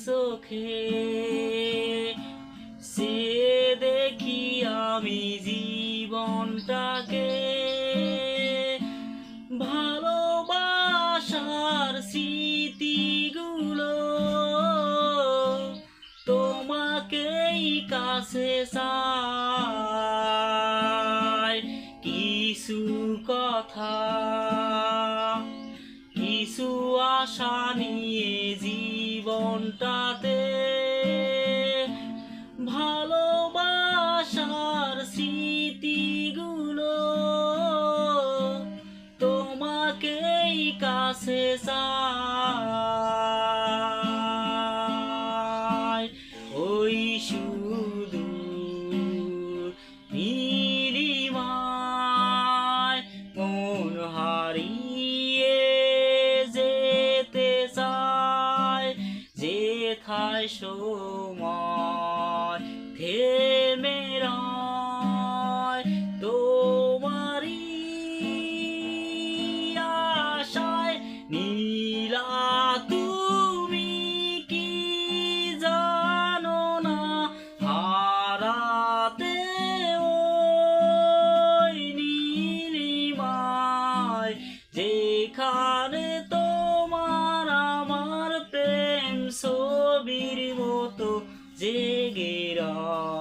চোখে সে দেখি আমি জীবনটাকে ভালোবাসার স্মৃতিগুলো তোমাকেই কাছে চাই কিছু কথা কিছু আশা নিয়ে জীবনটাতে ভালোবাসার স্মৃতিগুলো তোমাকেই কাছে চাই ওই শুধু নীলিমায় মন হারিয়ে যেতে চায় যেথায় সময় থেমে রয় তোমারই আশায় নীলা তুমি কি জানো না হারাতে ওই নীলিমায় যেখানে তোমার আমার প্রেম ছবির মতো জেগে রয়।